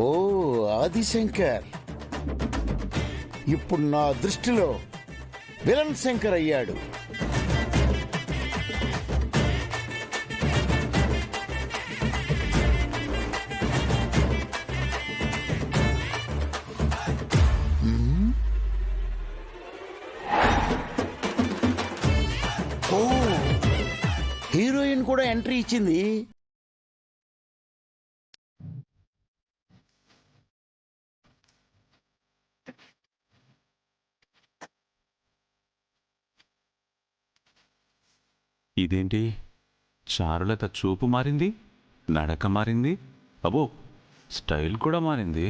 ఓ ఆదిశంకర్ ఇప్పుడు నా దృష్టిలో విలన్ శంకర్ అయ్యాడు. ఓ హీరోయిన్ కూడా ఎంట్రీ ఇచ్చింది. ఇదేంటి, చారులత చూపు మారింది, నడక మారింది, అబ్బో స్టైల్ కూడా మారింది.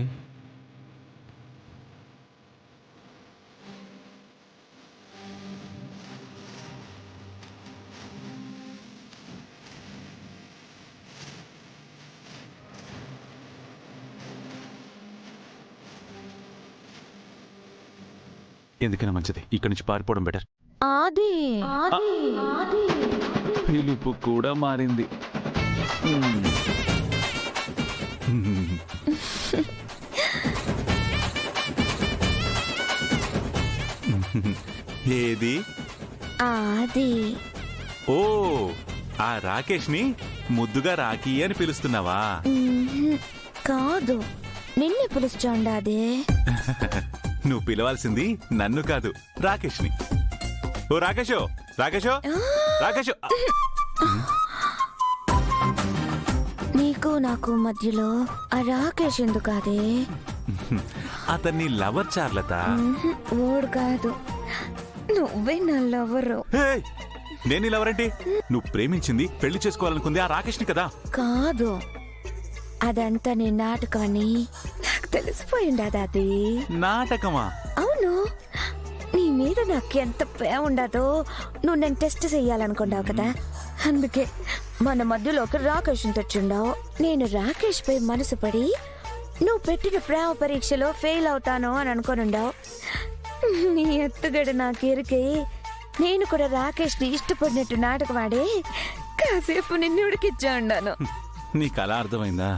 ఎందుకైనా మంచిది ఇక్కడి నుంచి పారిపోవడం బెటర్. ఆది పిలుపు కూడా మారింది. ఏది? ఆది. ఓ ఆ రాకేష్ ని ముద్దుగా రాకీ అని పిలుస్తున్నావా? కాదు, నిన్నే పిలుస్తుండాది. నువ్వు పిలవాల్సింది నన్ను కాదు, రాకేష్ ని. ఓ రాకేషో రాకేషో రాకేషో. నీకు నాకు మధ్యలో ఆ రాకేష్ ఎందుకాదే? అతన్ని లవర్ చార్లత. ఓడు కాదు, నువ్వే నా లవరు. నేను లవరేంటి? నువ్వు ప్రేమించింది పెళ్లి చేసుకోవాలనుకుంది ఆ రాకేష్ ని కదా? కాదు, అదంతా నీ నాటకాన్ని నాకు తెలిసిపోయిండదు. అది నాటకమా? అవును, నీ మీద నాకు ఎంత ప్రేమ ఉండదో నువ్వు నేను టెస్ట్ చెయ్యాలనుకున్నావు కదా. అందుకే మన మధ్యలోకి రాకేష్ తెచ్చుండావు. నేను రాకేష్ పై మనసు పడి నువ్వు పెట్టిన ప్రేమ పరీక్షలో ఫెయిల్ అవుతాను అని అనుకునుండావు. నీ ఎత్తుగడ నాకు ఎరికై నేను కూడా రాకేష్ ని ఇష్టపడినట్టు నాటకం ఆడి కాసేపు నిన్ను ఉడికిచ్చా ఉండాను. నీకు అలా అర్థమైందా?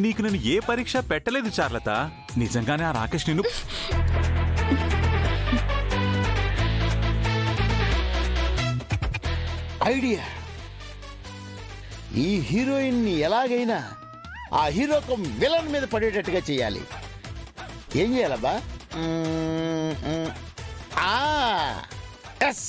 నీకు నేను ఏ పరీక్ష పెట్టలేదు చార్లత. నిజంగానే ఆ రాకేష్ నిన్ను ఐడియా, ఈ హీరోయిన్ ని ఎలాగైనా ఆ హీరోకు విలన్ మీద పడేటట్టుగా చేయాలి. ఏం చేయాలబ్బా? ఎస్